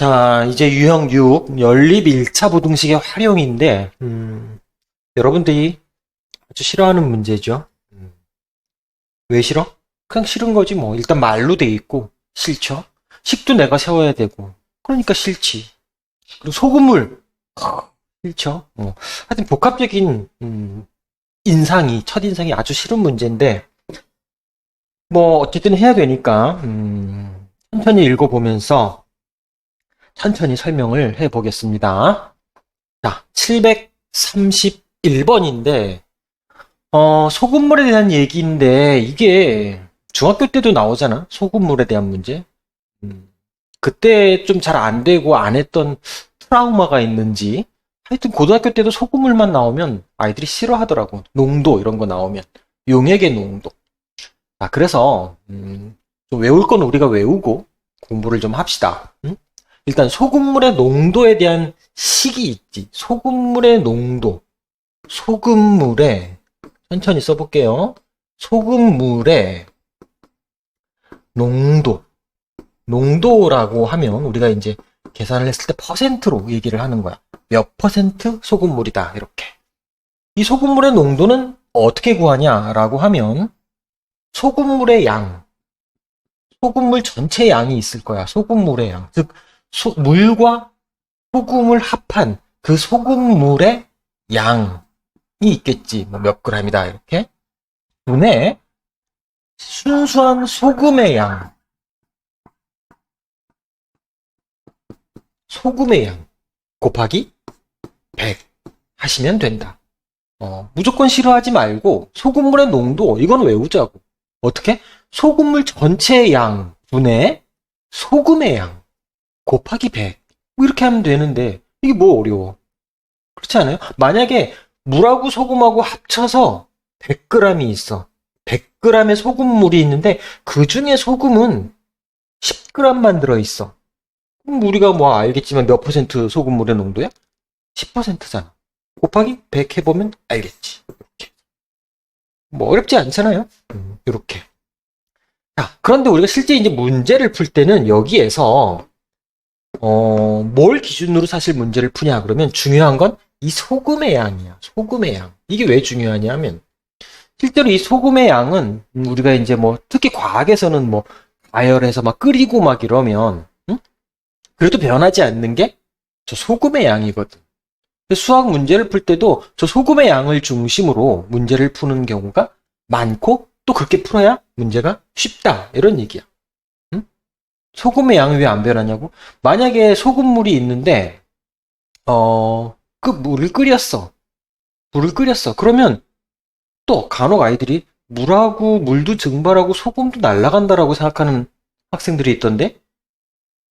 자, 이제 유형 6, 연립 1차 부등식의 활용인데, 여러분들이 아주 싫어하는 문제죠. 왜 싫어? 그냥 싫은 거지, 뭐. 일단 말로 돼 있고, 싫죠? 식도 내가 세워야 되고, 그러니까 싫지. 그리고 소금물, 싫죠? 하여튼 복합적인, 첫인상이 아주 싫은 문제인데, 뭐, 어쨌든 해야 되니까, 천천히 읽어보면서, 천천히 설명을 해보겠습니다. 자, 731번인데, 소금물에 대한 얘기인데, 이게 중학교 때도 나오잖아? 소금물에 대한 문제. 그때 좀 잘 안 되고 안 했던 트라우마가 있는지, 하여튼 고등학교 때도 소금물만 나오면 아이들이 싫어하더라고. 농도, 이런 거 나오면. 용액의 농도. 아, 그래서, 좀 외울 건 우리가 외우고 공부를 좀 합시다. 응? 일단 소금물의 농도에 대한 식이 있지. 소금물의 농도. 소금물의 천천히 써볼게요. 소금물의 농도. 농도라고 하면 우리가 이제 계산을 했을 때 퍼센트로 얘기를 하는 거야. 몇 퍼센트 소금물이다. 이렇게. 이 소금물의 농도는 어떻게 구하냐라고 하면 소금물의 양. 소금물 전체 양이 있을 거야. 소금물의 양. 즉 물과 소금을 합한 그 소금물의 양이 있겠지. 뭐 몇 g이다 이렇게. 분의 순수한 소금의 양. 소금의 양 곱하기 100 하시면 된다. 무조건 싫어하지 말고 소금물의 농도 이건 외우자고. 어떻게? 소금물 전체의 양 분의 소금의 양 곱하기 100 뭐 이렇게 하면 되는데 이게 뭐 어려워. 그렇지 않아요? 만약에 물하고 소금하고 합쳐서 100g이 있어. 100g의 소금물이 있는데 그 중에 소금은 10g만 들어있어. 그럼 우리가 뭐 알겠지만 몇 퍼센트 소금물의 농도야? 10%잖아. 곱하기 100 해보면 알겠지. 이렇게. 뭐 어렵지 않잖아요? 이렇게. 자, 그런데 우리가 실제 이제 문제를 풀 때는 여기에서 뭘 기준으로 사실 문제를 푸냐 그러면 중요한 건 이 소금의 양이야. 소금의 양. 이게 왜 중요하냐 하면 실제로 이 소금의 양은 우리가 이제 뭐 특히 과학에서는 뭐 가열해서 막 끓이고 막 이러면 그래도 변하지 않는 게 저 소금의 양이거든. 수학 문제를 풀 때도 저 소금의 양을 중심으로 문제를 푸는 경우가 많고 또 그렇게 풀어야 문제가 쉽다. 이런 얘기야. 소금의 양이 왜 안 변하냐고? 만약에 소금물이 있는데 그 물을 끓였어. 그러면 또 간혹 아이들이 물도 증발하고 소금도 날아간다라고 생각하는 학생들이 있던데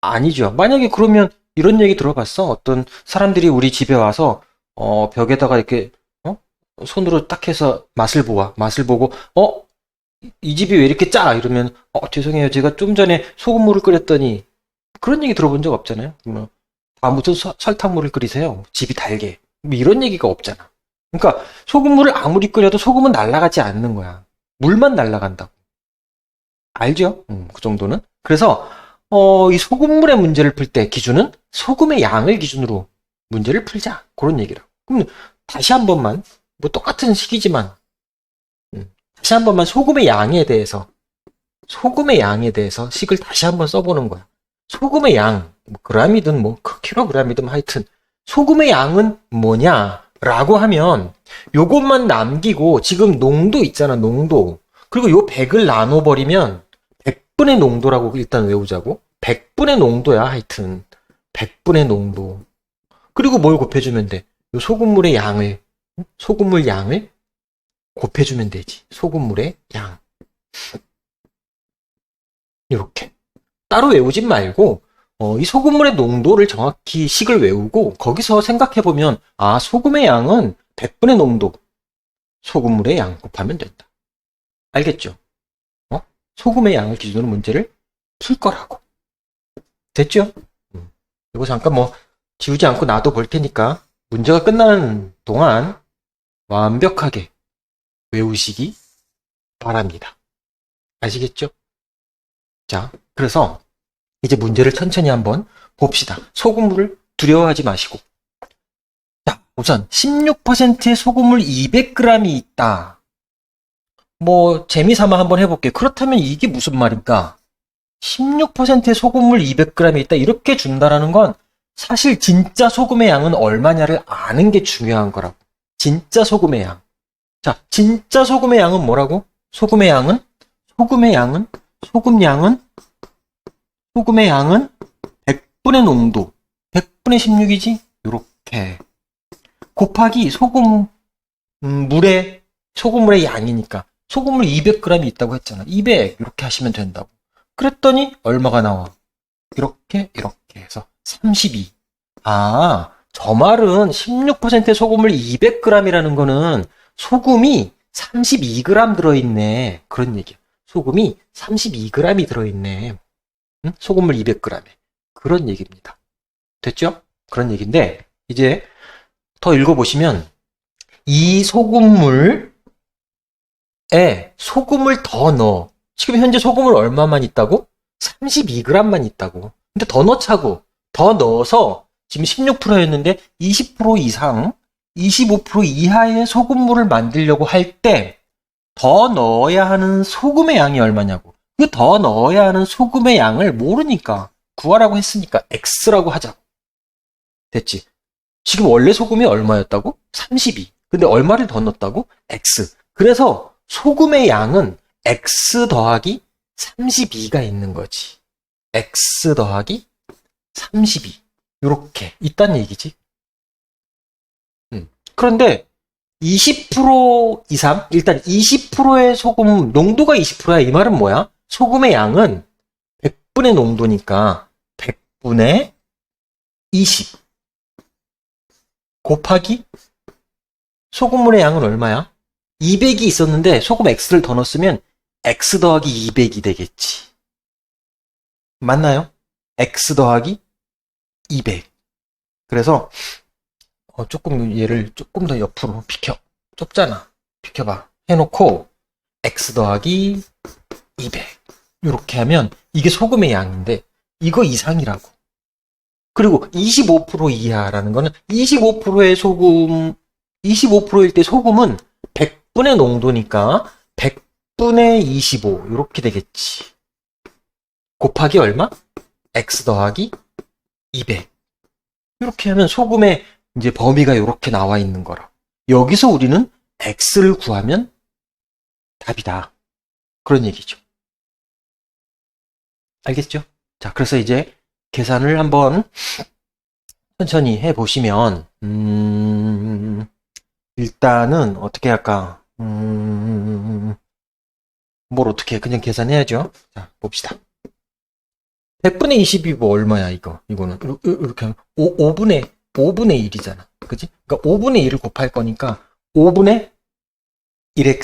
아니죠. 만약에 그러면 이런 얘기 들어봤어? 어떤 사람들이 우리 집에 와서 벽에다가 이렇게 손으로 딱 해서 맛을 보고 이 집이 왜 이렇게 짜? 이러면 죄송해요. 제가 좀 전에 소금물을 끓였더니 그런 얘기 들어본 적 없잖아요. 무슨 설탕물을 끓이세요? 집이 달게. 뭐 이런 얘기가 없잖아. 그러니까 소금물을 아무리 끓여도 소금은 날아가지 않는 거야. 물만 날아간다고. 알죠? 그 정도는. 그래서 이 소금물의 문제를 풀 때 기준은 소금의 양을 기준으로 문제를 풀자. 그런 얘기라고. 그럼 다시 한 번만 뭐 똑같은 식이지만 다시 한 번만 소금의 양에 대해서 식을 다시 한번 써보는 거야. 소금의 양, 뭐 g이든 뭐 킬로그램이든 하여튼 소금의 양은 뭐냐라고 하면 요것만 남기고 지금 농도 있잖아, 농도. 그리고 요 100을 나눠버리면 100분의 농도라고 일단 외우자고. 100분의 농도야, 하여튼. 100분의 농도. 그리고 뭘 곱해주면 돼? 요 소금물 양을 곱해주면 되지. 소금물의 양. 이렇게. 따로 외우진 말고, 이 소금물의 농도를 정확히 식을 외우고, 거기서 생각해보면, 소금의 양은 100분의 농도. 소금물의 양 곱하면 된다. 알겠죠? 소금의 양을 기준으로 문제를 풀 거라고. 됐죠? 이거 잠깐 지우지 않고 놔둬 볼 테니까, 문제가 끝나는 동안 완벽하게 외우시기 바랍니다. 아시겠죠? 자, 그래서 이제 문제를 천천히 한번 봅시다. 소금물을 두려워하지 마시고. 자, 우선 16%의 소금물 200g이 있다. 뭐 재미삼아 한번 해볼게요. 그렇다면 이게 무슨 말일까? 16%의 소금물 200g이 있다. 이렇게 준다라는 건 사실 진짜 소금의 양은 얼마냐를 아는 게 중요한 거라고. 진짜 소금의 양. 자, 진짜 소금의 양은 뭐라고? 소금의 양은 100분의 농도. 100분의 16이지? 요렇게. 곱하기 소금물의 양이니까. 소금물 200g이 있다고 했잖아. 200 이렇게 하시면 된다고. 그랬더니 얼마가 나와? 이렇게 해서 32. 아, 저 말은 16%의 소금물 200g이라는 거는 소금이 32g 들어있네. 그런 얘기야. 소금이 32g이 들어있네. 응? 소금물 200g에. 그런 얘기입니다. 됐죠? 그런 얘기인데 이제 더 읽어보시면 이 소금물에 소금을 더 넣어. 지금 현재 소금을 얼마만 있다고? 32g만 있다고. 근데 더 넣자고. 더 넣어서 지금 16%였는데 20% 이상, 25% 이하의 소금물을 만들려고 할 때 더 넣어야 하는 소금의 양이 얼마냐고. 그 더 넣어야 하는 소금의 양을 모르니까 구하라고 했으니까 X라고 하자고. 됐지? 지금 원래 소금이 얼마였다고? 32. 근데 얼마를 더 넣었다고? X. 그래서 소금의 양은 X 더하기 32가 있는 거지. X 더하기 32. 요렇게 있단 얘기지. 그런데 20% 이상, 일단 20%의 소금, 농도가 20%야. 이 말은 뭐야? 소금의 양은 100분의 농도니까 100분의 20 곱하기 소금물의 양은 얼마야? 200이 있었는데 소금 X를 더 넣었으면 X 더하기 200이 되겠지. 맞나요? X 더하기 200. 그래서 조금 얘를 조금 더 옆으로 비켜. 좁잖아. 비켜봐. 해놓고 X 더하기 200. 이렇게 하면 이게 소금의 양인데 이거 이상이라고. 그리고 25% 이하라는 거는 25%의 소금, 25%일 때 소금은 100분의 농도니까 100분의 25 이렇게 되겠지. 곱하기 얼마? X 더하기 200. 이렇게 하면 소금의 이제 범위가 이렇게 나와 있는 거라. 여기서 우리는 X를 구하면 답이다. 그런 얘기죠. 알겠죠? 자, 그래서 이제 계산을 한번 천천히 해보시면, 일단은 어떻게 할까? 뭘 어떻게 해? 그냥 계산해야죠. 자, 봅시다. 100분의 20이 뭐 얼마야, 이거는. 이렇게 하면 5분의 1이잖아. 그지? 그러니까 5분의 1을 곱할 거니까 5분의 1x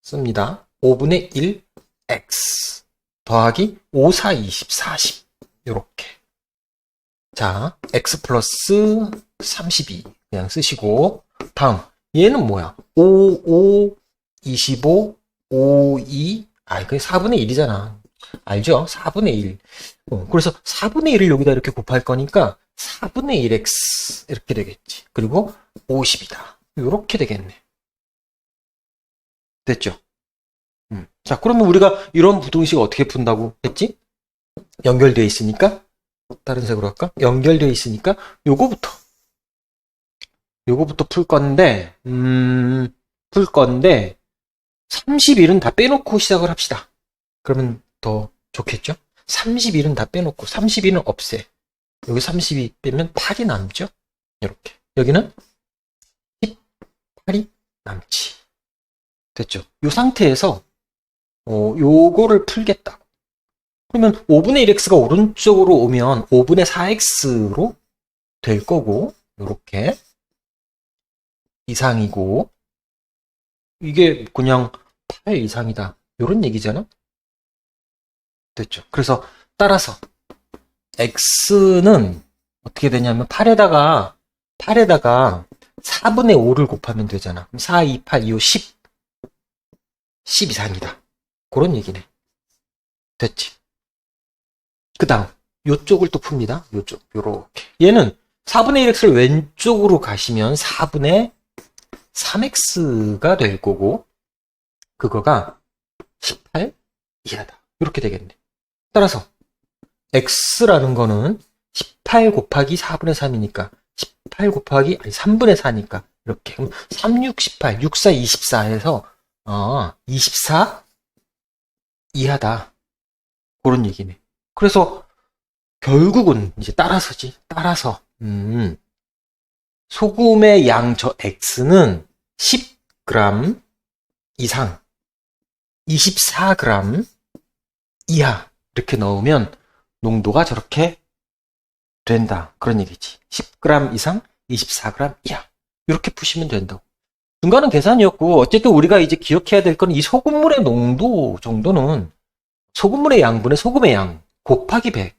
씁니다. 5분의 1x 더하기 5, 4, 20, 40. 요렇게. 자, x 플러스 32 그냥 쓰시고 다음 얘는 뭐야? 5, 5, 25, 5, 2 그게 4분의 1이잖아. 알죠? 4분의 1. 그래서 4분의 1을 여기다 이렇게 곱할 거니까 4분의 1x 이렇게 되겠지. 그리고 50이다. 이렇게 되겠네. 됐죠? 자, 그러면 우리가 이런 부등식 어떻게 푼다고 했지? 연결되어 있으니까 다른 색으로 할까? 연결되어 있으니까 요거부터 풀 건데 31은 다 빼놓고 시작을 합시다. 그러면 더 좋겠죠? 31은 다 빼놓고 32는 없애. 여기 32 빼면 8이 남죠? 이렇게. 여기는 18이 남지. 됐죠? 이 상태에서 요거를 풀겠다. 그러면 5분의 1x가 오른쪽으로 오면 5분의 4x로 될 거고 요렇게 이상이고 이게 그냥 8 이상이다. 요런 얘기잖아? 됐죠? 그래서 따라서 x는 어떻게 되냐면 8에다가 4분의 5를 곱하면 되잖아. 그럼 4, 2, 8, 2, 5, 10 이상이다. 그런 얘기네. 됐지? 그 다음 요쪽을 또 풉니다. 요쪽, 요렇게. 얘는 4분의 1x를 왼쪽으로 가시면 4분의 3x가 될 거고, 그거가 18 이하다. 이렇게 되겠네. 따라서, x라는 거는 18 곱하기 4분의 3이니까, 18 곱하기, 아니, 3분의 4니까, 이렇게. 그럼 3, 6, 18, 6, 4, 24 해서, 24 이하다. 그런 얘기네. 그래서, 결국은 이제 따라서지. 따라서 소금의 양 저 x는 10g 이상 24g 이하 이렇게 넣으면 농도가 저렇게 된다. 그런 얘기지. 10g 이상 24g 이하 이렇게 푸시면 된다고. 중간은 계산이었고 어쨌든 우리가 이제 기억해야 될 건 이 소금물의 농도 정도는 소금물의 양분의 소금의 양 곱하기 100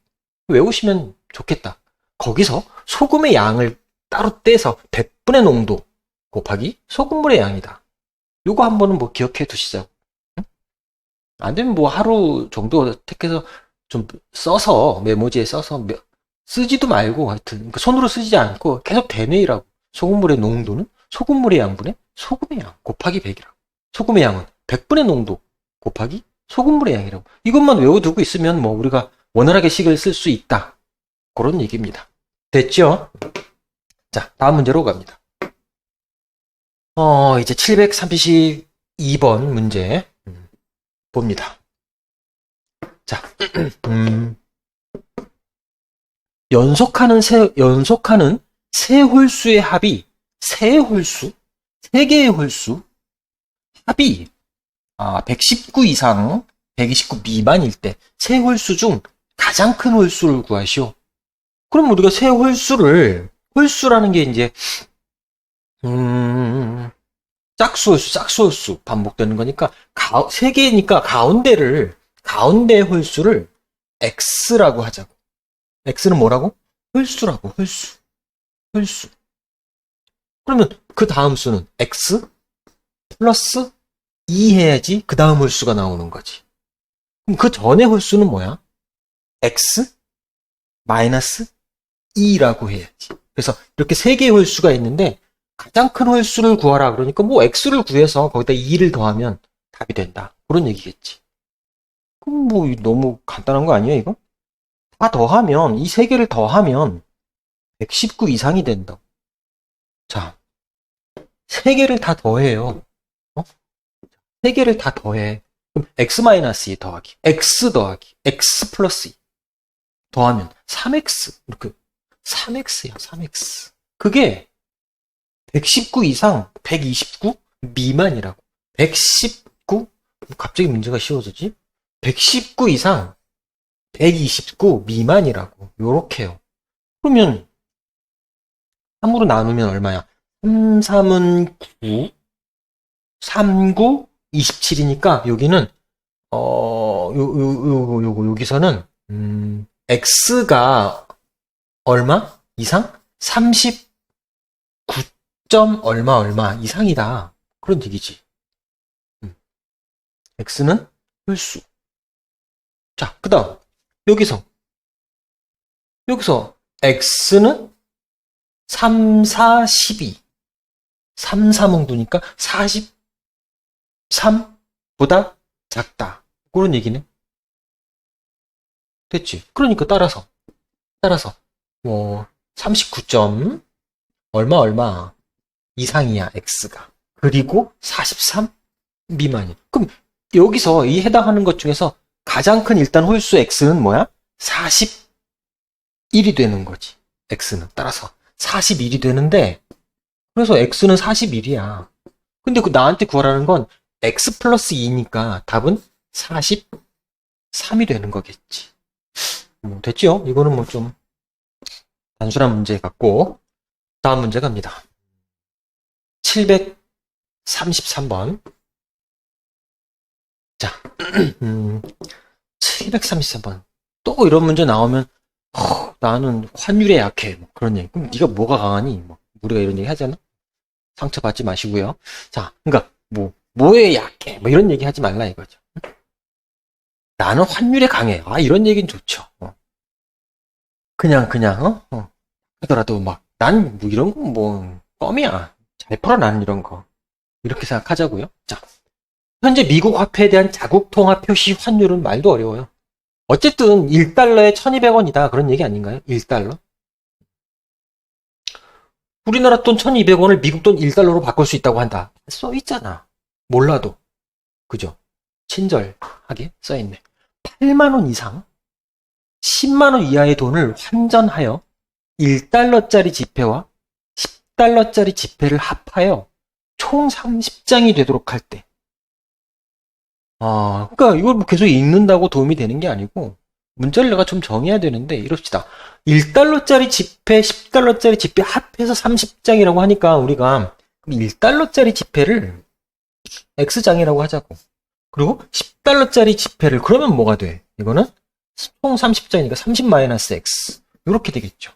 외우시면 좋겠다. 거기서 소금의 양을 따로 떼서 100분의 농도 곱하기 소금물의 양이다. 요거 한 번은 뭐 기억해 두시자고. 응? 안 되면 뭐 하루 정도 택해서 좀 써서 메모지에 써서 쓰지도 말고 하여튼 손으로 쓰지 않고 계속 되뇌이라고. 소금물의 농도는 소금물의 양분의 소금의 양 곱하기 100이라고. 소금의 양은 100분의 농도 곱하기 소금물의 양이라고. 이것만 외워두고 있으면 뭐 우리가 원활하게 식을 쓸 수 있다. 그런 얘기입니다. 됐죠? 자, 다음 문제로 갑니다. 이제 732번 문제 봅니다. 자, 연속하는 세 홀수의 합이 세 개의 홀수 합이 119 이상 129 미만일 때 세 홀수 중 가장 큰 홀수를 구하시오. 그럼 우리가 세 홀수라는 게 이제 짝수홀수 반복되는 거니까 세 개니까 가운데 홀수를 x라고 하자고. x는 뭐라고? 홀수라고. 홀수. 그러면 그 다음 수는 x 플러스 2 해야지 그 다음 홀수가 나오는 거지. 그럼 그 전의 홀수는 뭐야? x 마이너스 2라고 해야지. 그래서 이렇게 세 개의 홀수가 있는데 가장 큰 홀수를 구하라 그러니까 뭐 x를 구해서 거기다 2를 더하면 답이 된다. 그런 얘기겠지. 그럼 뭐 너무 간단한 거 아니에요, 이거? 다 더하면 이 세 개를 더하면 119 이상이 된다. 자, 세 개를 다 더해요. 세 개를 다 더해. 그럼 x-2 더하기 x 더하기 x 플러스 2 더하면 3x 이렇게 3x야 3x. 그게 119 이상 129 미만이라고. 119 갑자기 문제가 쉬워지지? 119 이상 129 미만이라고. 요렇게요. 그러면 3으로 나누면 얼마야? 3, 3은 9 3, 9 27이니까 여기는 여기서는 x가 얼마 이상? 39점 얼마 이상이다. 그런 얘기지. x는 홀수. 자, 그 다음 여기서 x는 3, 4, 12 3, 3은 9니까 43보다 작다. 그런 얘기네. 됐지? 그러니까 따라서 뭐 39점 얼마 이상이야 x가. 그리고 43 미만이야. 그럼 여기서 이 해당하는 것 중에서 가장 큰 일단 홀수 x는 뭐야? 41이 되는 거지. x는 따라서 41이 되는데 그래서 x는 41이야. 근데 그 나한테 구하라는 건 x 플러스 2니까 답은 43이 되는 거겠지. 됐죠? 이거는 뭐 좀 단순한 문제 같고 다음 문제 갑니다. 733번. 자, 733번. 또 이런 문제 나오면 나는 환율에 약해. 뭐 그런 얘기. 그럼 네가 뭐가 강하니? 뭐 우리가 이런 얘기 하잖아. 상처받지 마시고요. 자, 그러니까 뭐에 약해? 뭐 이런 얘기 하지 말라 이거죠. 나는 환율에 강해. 이런 얘기는 좋죠. 하더라도 난 뭐 이런 거 뭐, 껌이야. 잘 풀어, 나는 이런 거. 이렇게 생각하자고요. 자, 현재 미국 화폐에 대한 자국 통화 표시 환율은 말도 어려워요. 어쨌든 1달러에 1200원이다. 그런 얘기 아닌가요? 1달러? 우리나라 돈 1200원을 미국 돈 1달러로 바꿀 수 있다고 한다. 써 있잖아. 몰라도. 그죠? 친절하게 써 있네. 8만원 이상, 10만원 이하의 돈을 환전하여 1달러짜리 지폐와 10달러짜리 지폐를 합하여 총 30장이 되도록 할 때. 그러니까 이걸 뭐 계속 읽는다고 도움이 되는 게 아니고 문자를 내가 좀 정해야 되는데 이럽시다. 1달러짜리 지폐, 10달러짜리 지폐 합해서 30장이라고 하니까 우리가 1달러짜리 지폐를 X장이라고 하자고. 그리고 10달러짜리 지폐를 그러면 뭐가 돼? 이거는 총 30장이니까 30-X 이렇게 되겠죠.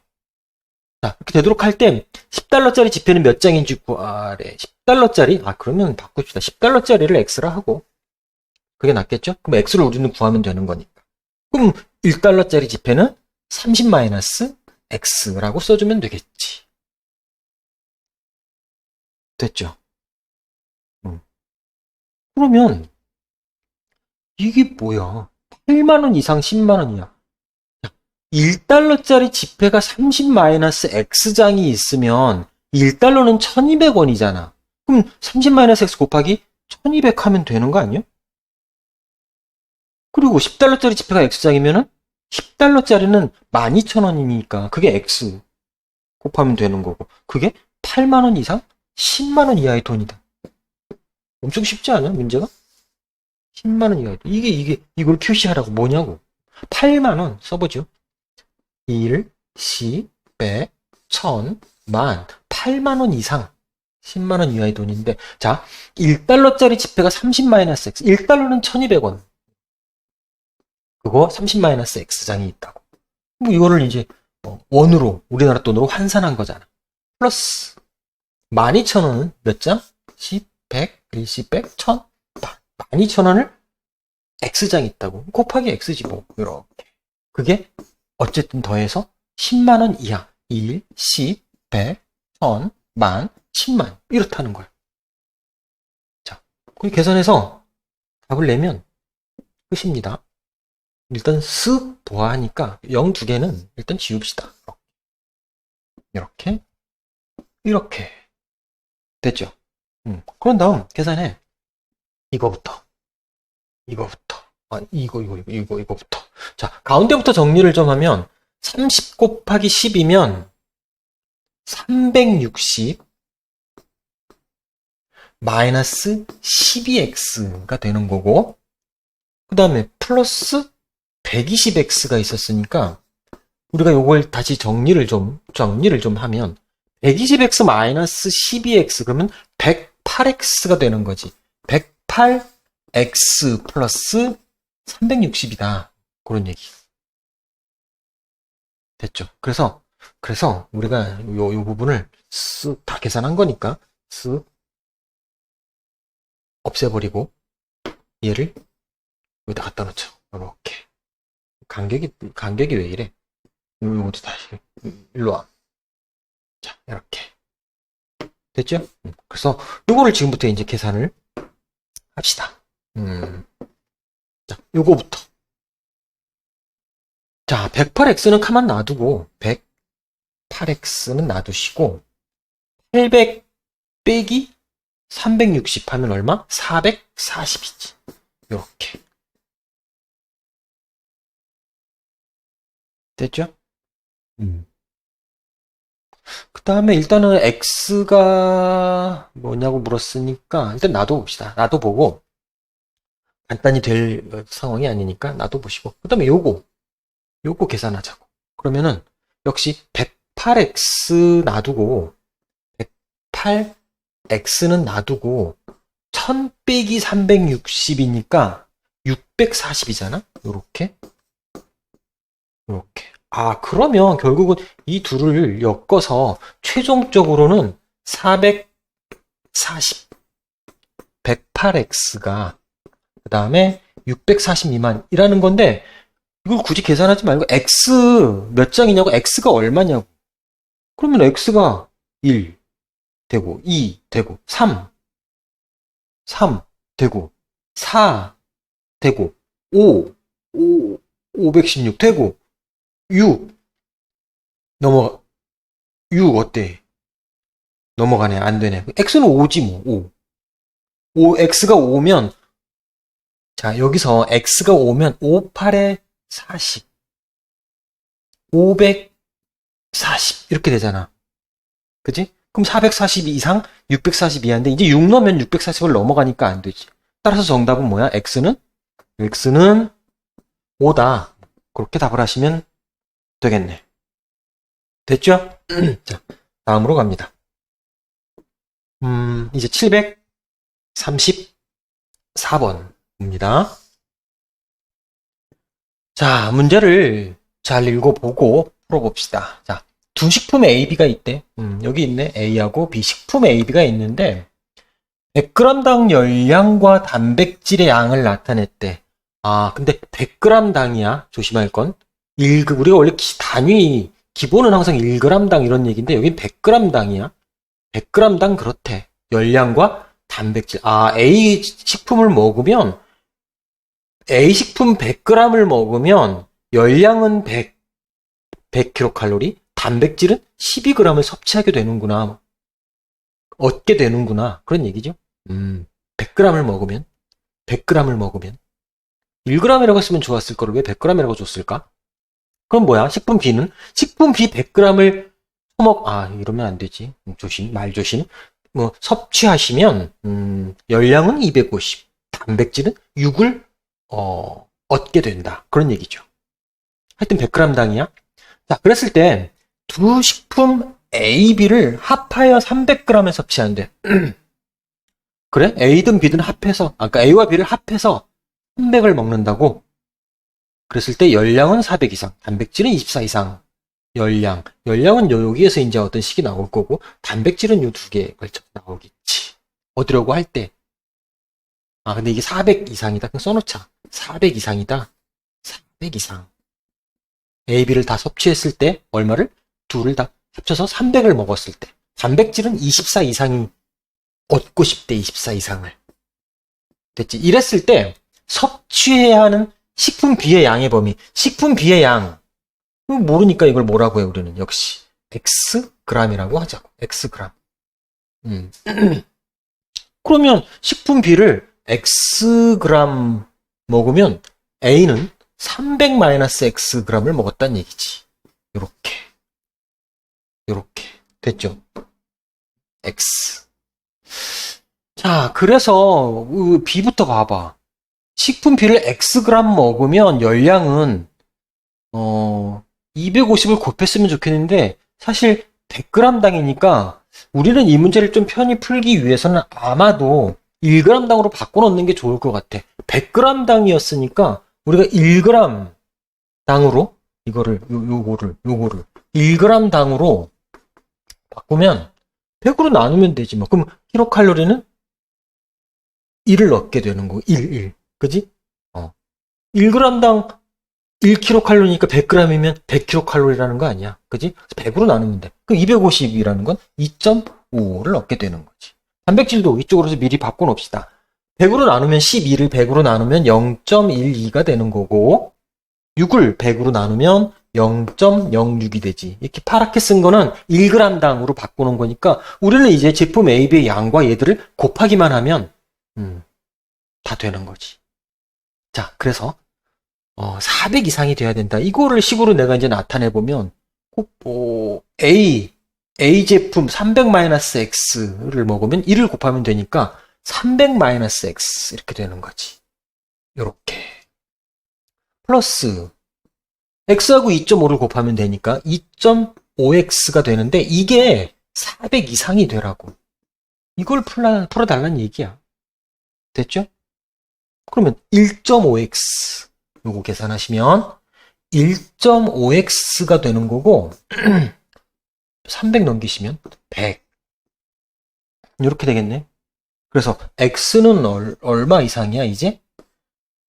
자, 이렇게 되도록 할 때 10달러짜리 지폐는 몇 장인지 구하래. 10달러짜리? 그러면 바꿉시다. 10달러짜리를 X라 하고 그게 낫겠죠? 그럼 X를 우리는 구하면 되는 거니까. 그럼 1달러짜리 지폐는 30-X라고 써주면 되겠지. 됐죠? 그러면 이게 뭐야? 8만원 이상 10만원 이하. 1달러짜리 지폐가 30-X장이 있으면 1달러는 1200원이잖아. 그럼 30-X 곱하기 1200 하면 되는 거 아니야? 그리고 10달러짜리 지폐가 X장이면은 10달러짜리는 12,000원이니까 그게 X 곱하면 되는 거고 그게 8만원 이상 10만원 이하의 돈이다. 엄청 쉽지 않아 문제가? 10만원 이하의 돈. 이걸 표시하라고 뭐냐고. 8만원 써보죠. 1, 10, 100, 1000, 만, 8만원 이상 10만원 이하의 돈인데 자 1달러짜리 지폐가 30-X 1달러는 1200원 그거 30-X장이 있다고. 뭐 이거를 이제 원으로 우리나라 돈으로 환산한 거잖아. 플러스 12,000원은 몇 장? 10, 100, 20, 100, 1000 12,000원을 X장이 있다고. 곱하기 X지 뭐 이렇게. 그게 어쨌든 더해서 10만원 이하 1, 10, 100, 1000, 만, 10만 이렇다는 거야. 자, 그걸 계산해서 답을 내면 끝입니다. 일단 쓱 보아하니까 0 두 개는 일단 지웁시다. 이렇게 이렇게 됐죠? 그런 다음 계산해. 이거부터 이거부터. 자, 가운데부터 정리를 좀 하면 30 곱하기 10이면 360 마이너스 12x가 되는 거고 그 다음에 플러스 120x가 있었으니까 우리가 요걸 다시 정리를 좀 하면 120x 마이너스 12x 그러면 108x가 되는 거지. 108x 플러스 360이다. 그런 얘기. 됐죠? 그래서 우리가 요 부분을 쓱 다 계산한 거니까 쓱 없애버리고 얘를 여기다 갖다 놓죠. 이렇게. 간격이 왜 이래? 요것도 다시 일로 와. 자, 이렇게. 됐죠? 그래서 요거를 지금부터 이제 계산을 합시다. 자, 요거부터. 자, 108x는 가만 놔두고 108x는 놔두시고 800 빼기 360 하면 얼마? 440이지. 요렇게. 됐죠? 그 다음에 일단은 x가 뭐냐고 물었으니까 일단 놔둬봅시다. 놔둬보고 간단히 될 상황이 아니니까 놔둬보시고 그 다음에 요거 계산하자고. 그러면은 역시 108x 놔두고 108x는 놔두고 1000 빼기 360이니까 640이잖아? 요렇게 그러면 결국은 이 둘을 엮어서 최종적으로는 440 108x가 그 다음에 640 미만이라는 건데 이걸 굳이 계산하지 말고 x 몇 장이냐고, x가 얼마냐고. 그러면 x가 1 되고 2 되고 3 되고 4 되고 516 되고 6 6 어때? 넘어가네. 안 되네. x는 5지 뭐. x가 5면, 자, 여기서 x가 5면 5, 8에 40 540 이렇게 되잖아. 그치? 그럼 440 이상 640 이하인데 이제 6 넣으면 640을 넘어가니까 안 되지. 따라서 정답은 뭐야? x는 5다. 그렇게 답을 하시면 되겠네. 됐죠? 자, 다음으로 갑니다. 이제 734번입니다. 자, 문제를 잘 읽어보고 풀어봅시다. 자, 두 식품 A, B가 있대. 여기 있네. A하고 B 식품 A, B가 있는데 100g당 열량과 단백질의 양을 나타냈대. 아, 근데 100g당이야. 조심할 건. 우리가 원래 단위, 기본은 항상 1g당 이런 얘기인데 여긴 100g당이야. 100g당 그렇대. 열량과 단백질. 아, A 식품을 먹으면 A 식품 100g을 먹으면 열량은 100kcal, 단백질은 12g을 섭취하게 되는구나. 얻게 되는구나. 그런 얘기죠. 100g을 먹으면 1g이라고 했으면 좋았을 거를 왜 100g이라고 줬을까? 그럼 뭐야? 식품 B는? 식품 B 100g을 이러면 안 되지. 말 조심. 섭취하시면, 열량은 250, 단백질은 6을, 얻게 된다. 그런 얘기죠. 하여튼 100g당이야. 자, 그랬을 때, 두 식품 A, B를 합하여 300g을 섭취하는데, 그래? A든 B든 합해서, 그러니까 A와 B를 합해서 300을 먹는다고? 그랬을 때 열량은 400 이상, 단백질은 24 이상. 열량은 여기에서 이제 어떤 식이 나올 거고, 단백질은 요 두 개에 걸쳐 나오겠지. 얻으려고 할 때. 근데 이게 400 이상이다. 그냥 써놓자. 400 이상이다. 400 이상. A, B를 다 섭취했을 때, 얼마를? 둘을 다 합쳐서 300을 먹었을 때. 단백질은 24 이상이 얻고 싶대, 24 이상을. 됐지? 이랬을 때, 섭취해야 하는 식품 B의 양의 범위. 식품 B의 양. 모르니까 이걸 뭐라고 해, 우리는. 역시. Xg이라고 하자고. Xg. 그러면 식품 B를 Xg 먹으면 A는 300-Xg을 먹었다는 얘기지. 요렇게. 됐죠? X. 자, 그래서 B부터 봐봐. 식품 B를 Xg 먹으면 열량은 250을 곱했으면 좋겠는데 사실 100g당이니까 우리는 이 문제를 좀 편히 풀기 위해서는 아마도 1g당으로 바꿔놓는 게 좋을 것 같아. 100g당이었으니까 우리가 1g당으로 이거를 요거를 1g당으로 바꾸면 100으로 나누면 되지 뭐. 그럼 킬로칼로리는 1을 얻게 되는 거. 1. 그지? 1g당 1kcal니까 100g이면 100kcal라는 거 아니야. 그지? 100으로 나누면 돼. 그럼 250이라는 건 2.5를 얻게 되는 거지. 단백질도 이쪽으로 미리 바꿔놓읍시다. 100으로 나누면 12를 100으로 나누면 0.12가 되는 거고 6을 100으로 나누면 0.06이 되지. 이렇게 파랗게 쓴 거는 1g당으로 바꾸는 거니까 우리는 이제 제품 A, B의 양과 얘들을 곱하기만 하면 다 되는 거지. 자, 그래서 400 이상이 돼야 된다. 이거를 식으로 내가 이제 나타내보면 A 제품 300-X를 먹으면 1을 곱하면 되니까 300-X 이렇게 되는 거지. 요렇게. 플러스 X하고 2.5를 곱하면 되니까 2.5X가 되는데 이게 400 이상이 되라고. 이걸 풀어달라는 얘기야. 됐죠? 그러면 1.5X 요거 계산하시면 1.5X가 되는 거고 300 넘기시면 100 이렇게 되겠네. 그래서 X는 얼마 이상이야 이제?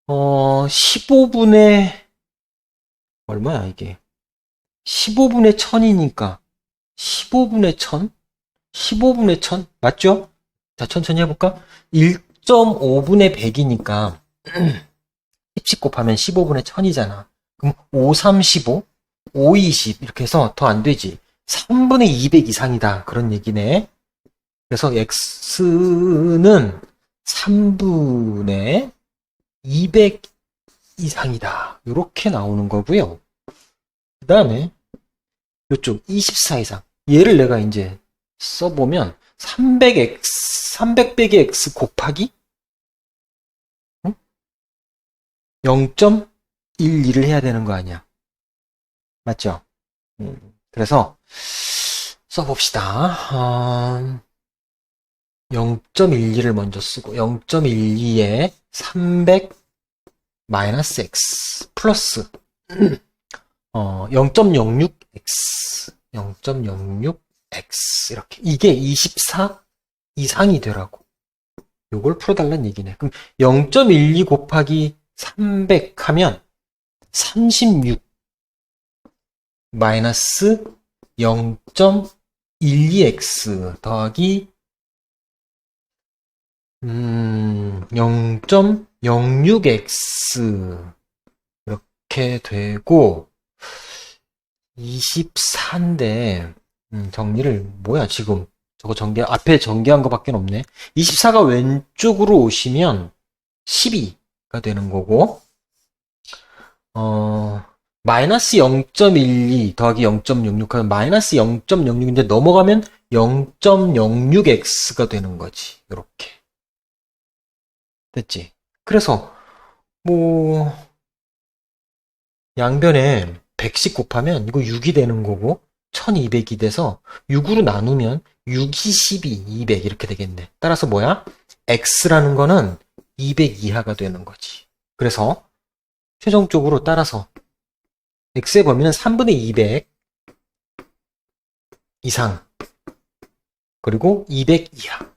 15분의 얼마야, 이게? 15분의 1000이니까 15분의 1000? 15분의 1000? 맞죠? 자, 천천히 해볼까? 1.5분의 100이니까 10씩 곱하면 15분의 1000이잖아. 그럼 5, 3, 15, 5, 20 이렇게 해서 더 안 되지. 3분의 200 이상이다. 그런 얘기네. 그래서 x는 3분의 200 이상이다. 이렇게 나오는 거고요. 그 다음에 이쪽 24 이상. 얘를 내가 이제 써보면 300 빼기 x 곱하기 0.12를 해야 되는 거 아니야. 맞죠? 그래서 써봅시다. 0.12를 먼저 쓰고 0.12에 300 마이너스 x 플러스 0.06x 0.06x 이렇게 이게 24 이상이 되라고 요걸 풀어달라는 얘기네. 그럼 0.12 곱하기 300 하면 36 마이너스 0.12x 더하기 0.06x 이렇게 되고 24인데 정리를 뭐야 지금 저거 앞에 전개한 거밖에 없네. 24가 왼쪽으로 오시면 12가 되는 거고 마이너스 0.12 더하기 0.66 하면 마이너스 0.06인데 넘어가면 0.06x가 되는 거지. 이렇게 됐지? 그래서 뭐 양변에 100씩 곱하면 이거 6이 되는 거고 1200이 돼서 6으로 나누면 6이 12, 200 이렇게 되겠네. 따라서 뭐야? x라는 거는 200 이하가 되는 거지. 그래서 최종적으로 따라서 x의 범위는 3분의 200 이상 그리고 200 이하.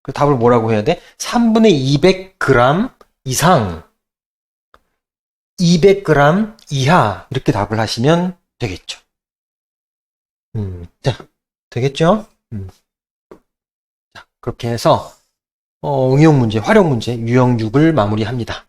그 답을 뭐라고 해야 돼? 3분의 200g 이상 200g 이하 이렇게 답을 하시면 되겠죠. 자, 되겠죠? 자, 그렇게 해서 응용 문제, 활용 문제, 유형 6을 마무리합니다.